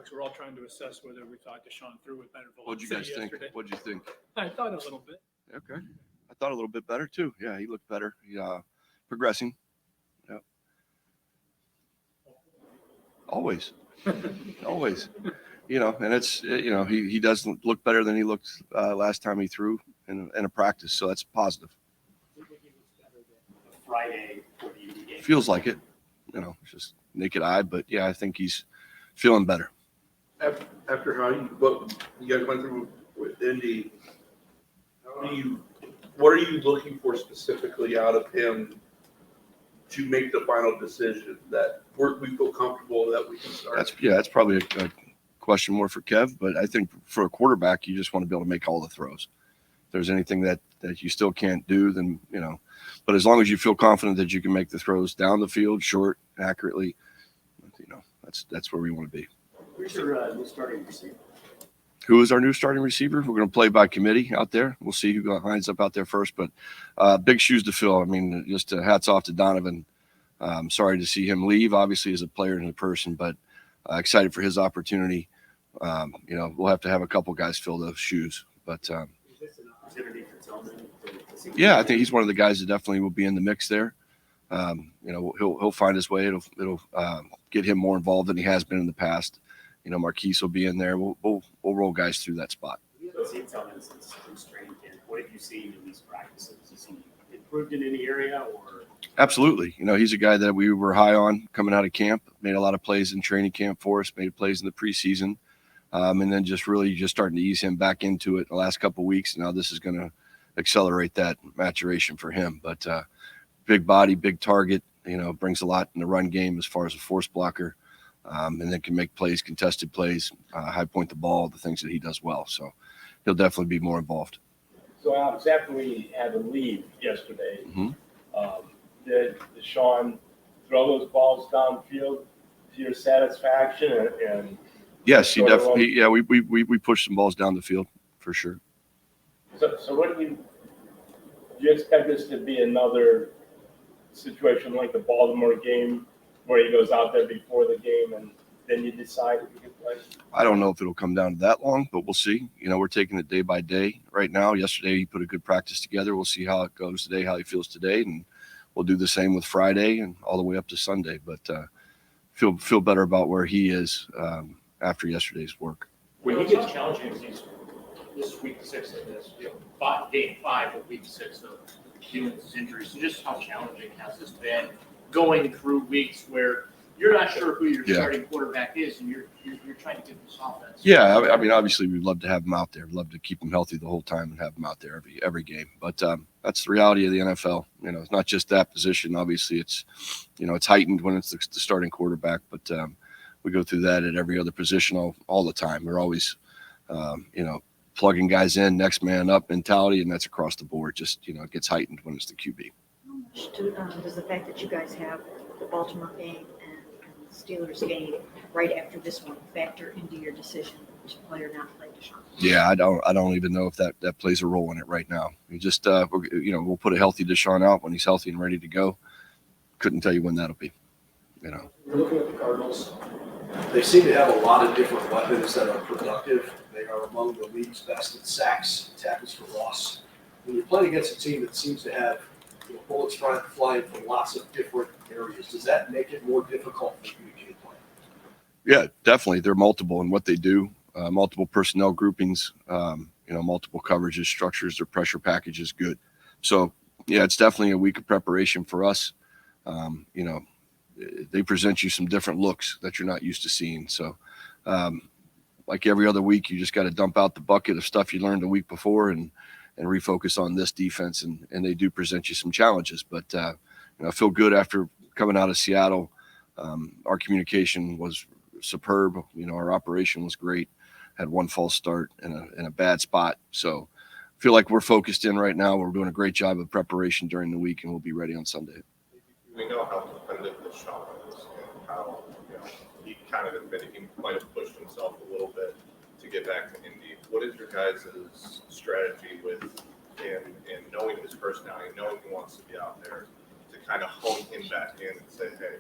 because we're all trying to assess whether we thought Deshaun threw with better What'd you guys think? What'd you think? I thought a little bit. Okay. I thought a little bit better too. Yeah, he looked better. Progressing. Yeah. Always. Always. And it's, he doesn't look better than he looked last time he threw in a practice. So that's positive. Friday for the UD game. Feels like it, it's just naked eye. But yeah, I think he's feeling better. After what you guys went through with Indy, what are you looking for specifically out of him to make the final decision that we feel comfortable that we can start? That's probably a question more for Kev, but I think for a quarterback, you just want to be able to make all the throws. If there's anything that you still can't do, then, but as long as you feel confident that you can make the throws down the field, short, accurately, that's where we want to be. Who's your new starting receiver? Who is our new starting receiver? We're going to play by committee out there. We'll see who lines up out there first, but big shoes to fill. I mean, just hats off to Donovan. Sorry to see him leave, obviously, as a player and a person, but excited for his opportunity. We'll have to have a couple guys fill those shoes. But Is this an opportunity for Tillman to see? Yeah, I think he's one of the guys that definitely will be in the mix there. He'll find his way. It'll get him more involved than he has been in the past. Marquise will be in there. We'll roll guys through that spot. We haven't seen Tillman since training camp. What have you seen in these practices? Has he improved in any area or? Absolutely. He's a guy that we were high on coming out of camp, made a lot of plays in training camp for us, made plays in the preseason, and then just starting to ease him back into it the last couple of weeks. Now this is going to accelerate that maturation for him. But big body, big target, brings a lot in the run game as far as a force blocker, and then can make plays, contested plays, high point the ball, the things that he does well. So he'll definitely be more involved. So Alex, after we had him leave yesterday, did Deshaun throw those balls downfield to your satisfaction? And yes, he definitely. Yeah, we pushed some balls down the field for sure. So what do you expect this to be another situation like the Baltimore game where he goes out there before the game and then you decide if you can play? I don't know if it'll come down to that long, but we'll see. We're taking it day by day right now. Yesterday he put a good practice together. We'll see how it goes today, how he feels today, and we'll do the same with Friday and all the way up to Sunday. But feel better about where he is after yesterday's work. When he gets challenging, this week 6 of this, game 5 of week 6 of dealing with his injuries. So just how challenging has this been going through weeks where you're not sure who your starting quarterback is, and you're trying to get this offense? Yeah, I mean, obviously we'd love to have him out there. We'd love to keep him healthy the whole time and have him out there every game. But that's the reality of the NFL. It's not just that position. Obviously, it's it's heightened when it's the starting quarterback. But we go through that at every other position all the time. We're always plugging guys in, next man up mentality, and that's across the board. Just it gets heightened when it's the QB. How much does the fact that you guys have the Baltimore game and the Steelers game right after this one factor into your decision to play or not play Deshaun? Yeah, I don't even know if that plays a role in it right now. We just we'll put a healthy Deshaun out when he's healthy and ready to go. Couldn't tell you when that'll be. You're looking at the Cardinals. They seem to have a lot of different weapons that are productive. They are among the league's best in sacks, tackles for loss. When you're playing against a team that seems to have bullets flying from lots of different areas, does that make it more difficult for you to game plan? Yeah, definitely. They're multiple in what they do, multiple personnel groupings, multiple coverages, structures, their pressure package is good. So, yeah, it's definitely a week of preparation for us. They present you some different looks that you're not used to seeing. So, like every other week, you just got to dump out the bucket of stuff you learned the week before and refocus on this defense. And they do present you some challenges. But, I feel good after coming out of Seattle. Our communication was superb. Our operation was great. Had one false start in a bad spot. So, I feel like we're focused in right now. We're doing a great job of preparation during the week, and we'll be ready on Sunday. We know how competitive Deshaun is and how he kind of admitted he might have pushed himself a little bit to get back to Indy. What is your guys' strategy with him and knowing his personality, knowing he wants to be out there, to kind of hone him back in and say, hey,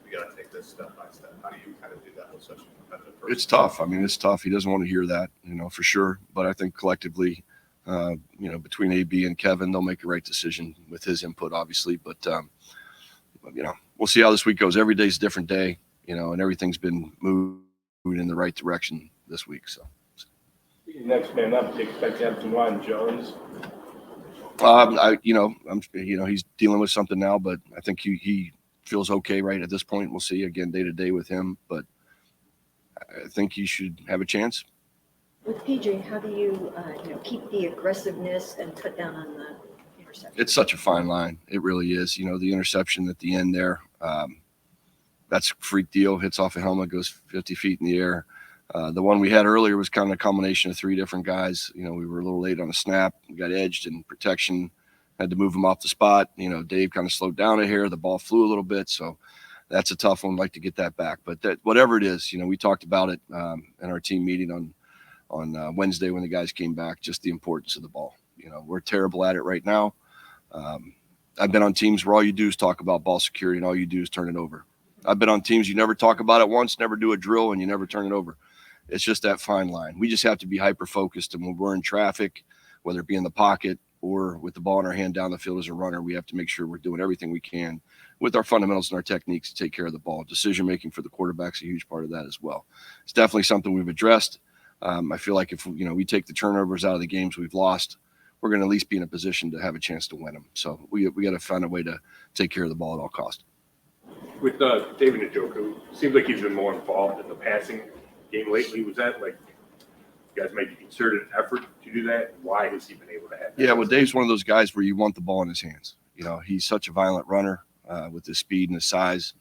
we got to take this step by step? How do you kind of do that with such competitive. It's tough. I mean, it's tough. He doesn't want to hear that, for sure. But I think collectively, between AB and Kevin, they'll make the right decision with his input, obviously. But, we'll see how this week goes. Every day's a different day, and everything's been moving in the right direction this week. So, Next man up, do you expect to have Juwan Jones? he's dealing with something now, but I think he feels okay right at this point. We'll see again day to day with him, but I think he should have a chance. With PJ, how do you, keep the aggressiveness and cut down on the interception? It's such a fine line. It really is. The interception at the end there, that's a freak deal. Hits off a helmet, goes 50 feet in the air. The one we had earlier was kind of a combination of three different guys. We were a little late on a snap. We got edged in protection, had to move him off the spot. Dave kind of slowed down a hair. The ball flew a little bit. So that's a tough one. I'd like to get that back. But whatever it is, we talked about it in our team meeting on Wednesday when the guys came back, just the importance of the ball. We're terrible at it right now. I've been on teams where all you do is talk about ball security and all you do is turn it over. I've been on teams you never talk about it once, never do a drill, and you never turn it over. It's just that fine line. We just have to be hyper-focused, and when we're in traffic, whether it be in the pocket or with the ball in our hand down the field as a runner, we have to make sure we're doing everything we can with our fundamentals and our techniques to take care of the ball. Decision-making for the quarterback's a huge part of that as well. It's definitely something we've addressed. I feel like if we take the turnovers out of the games we've lost, we're going to at least be in a position to have a chance to win them. So we got to find a way to take care of the ball at all costs. With David Njoku, seems like he's been more involved in the passing game lately. Was that like you guys made a concerted effort to do that? Why has he been able to have that? Yeah, well, Dave's one of those guys where you want the ball in his hands. He's such a violent runner with his speed and his size.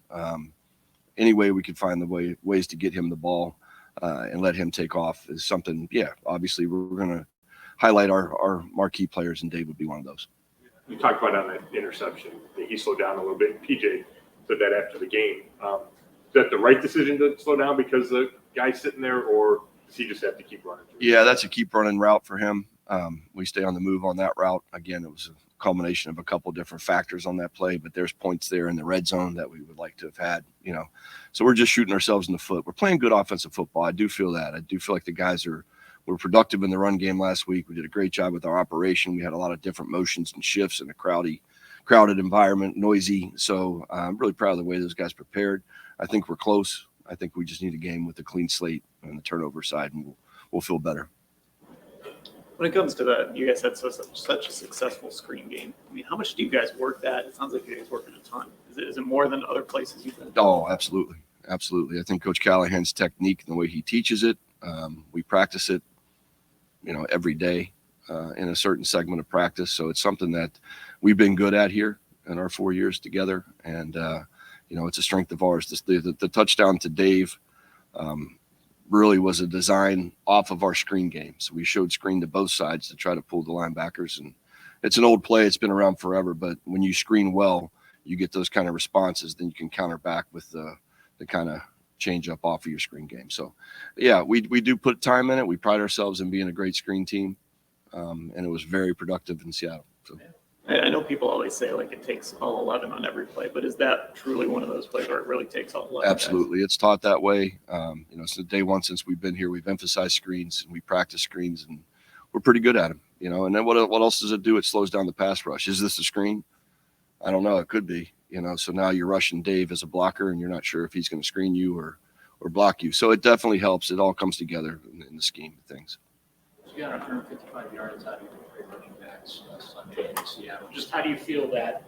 Any way we could find the ways to get him the ball and let him take off is something, obviously we're going to highlight our marquee players, and Dave would be one of those. You talked about on that interception that he slowed down a little bit. PJ said that after the game. Is that the right decision to slow down because the guy's sitting there, or does he just have to keep running? Yeah, that's a keep running route for him. We stay on the move on that route. Again, it was a culmination of a couple different factors on that play, but there's points there in the red zone that we would like to have had, So we're just shooting ourselves in the foot. We're playing good offensive football. I do feel that. I do feel like the guys were productive in the run game last week. We did a great job with our operation. We had a lot of different motions and shifts in a crowded environment, noisy. So I'm really proud of the way those guys prepared. I think we're close. I think we just need a game with a clean slate on the turnover side, and we'll feel better. When it comes to that, you guys had such a successful screen game. I mean, how much do you guys work that? It sounds like you guys working a ton. Is it more than other places you've been? Oh, absolutely. Absolutely. I think Coach Callahan's technique and the way he teaches it, we practice it, every day in a certain segment of practice. So it's something that we've been good at here in our 4 years together. And, it's a strength of ours. The touchdown to Dave really was a design off of our screen game. So we showed screen to both sides to try to pull the linebackers. And it's an old play. It's been around forever. But when you screen well, you get those kind of responses. Then you can counter back with the kind of change up off of your screen game. So, yeah, we do put time in it. We pride ourselves in being a great screen team. And it was very productive in Seattle. So. I know people always say like it takes all 11 on every play, but is that truly one of those plays where it really takes all 11? Absolutely. Guys? It's taught that way. Since day one, since we've been here, we've emphasized screens and we practice screens, and we're pretty good at them, and then what else does it do? It slows down the pass rush. Is this a screen? I don't know. It could be, so now you're rushing Dave as a blocker and you're not sure if he's going to screen you or block you. So it definitely helps. It all comes together in the scheme of things. You got 155 yards out of your three running backs Sunday in Seattle. Just how do you feel that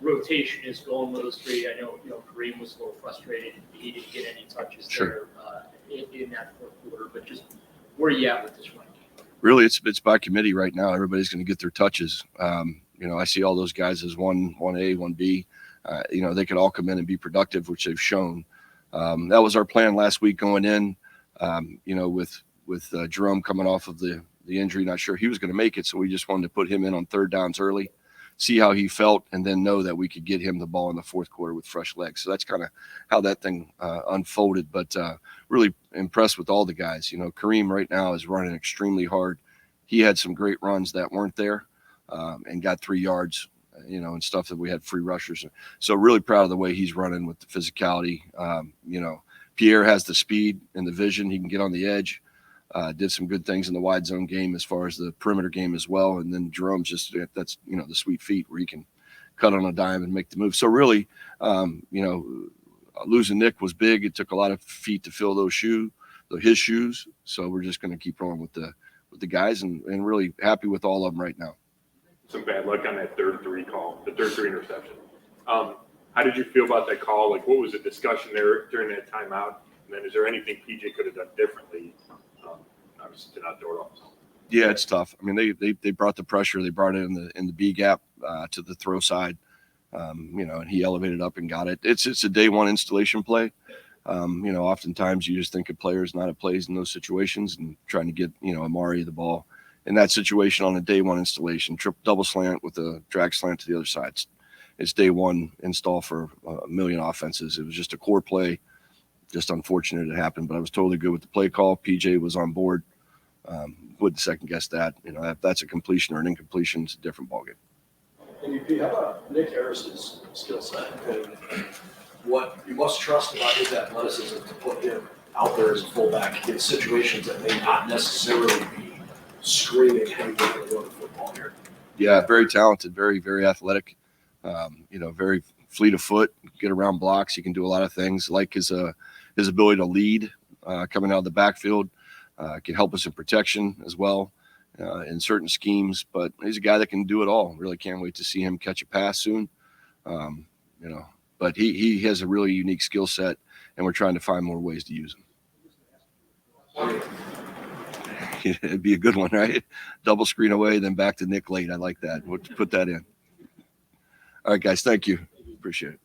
rotation is going with those three? I know, Kareem was a little frustrated. He didn't get any touches Sure. there in that fourth quarter, but just where are you at with this running game? Really, it's by committee right now. Everybody's going to get their touches. I see all those guys as 1A, 1B. They could all come in and be productive, which they've shown. That was our plan last week going in, with Jerome coming off of the injury, not sure he was going to make it. So we just wanted to put him in on third downs early, see how he felt, and then know that we could get him the ball in the fourth quarter with fresh legs. So that's kind of how that thing unfolded, but really impressed with all the guys. Kareem right now is running extremely hard. He had some great runs that weren't there and got 3 yards, and stuff that we had free rushers. So really proud of the way he's running with the physicality, Pierre has the speed and the vision. He can get on the edge. Did some good things in the wide zone game as far as the perimeter game as well. And then Jerome's just, that's, the sweet feet where he can cut on a dime and make the move. So really, losing Nick was big. It took a lot of feet to fill his shoes. So we're just going to keep rolling with the guys and really happy with all of them right now. Some bad luck on that third three call, the third three interception. How did you feel about that call? Like, what was the discussion there during that timeout? And then is there anything PJ could have done differently? Obviously, to not throw it off. Yeah, it's tough. I mean, they brought the pressure. They brought it in the B gap to the throw side, and he elevated up and got it. It's a day one installation play. Oftentimes you just think of players not at plays in those situations and trying to get, Amari the ball in that situation on a day one installation, double slant with a drag slant to the other side. It's day one install for a million offenses. It was just a core play. Just unfortunate it happened, but I was totally good with the play call. PJ was on board. Wouldn't second guess that. If that's a completion or an incompletion, it's a different ballgame. MVP, how about Nick Harris's skill set and what you must trust about his athleticism to put him out there as a fullback in situations that may not necessarily be screaming, hey, we're going to run football here? Yeah, very talented, very, very athletic. Very fleet of foot, get around blocks. He can do a lot of things. Like his ability to lead coming out of the backfield, can help us in protection as well in certain schemes. But he's a guy that can do it all. Really can't wait to see him catch a pass soon. But he has a really unique skill set, and we're trying to find more ways to use him. It'd be a good one, right? Double screen away, then back to Nick late. I like that. We'll put that in. All right, guys. Thank you. Appreciate it.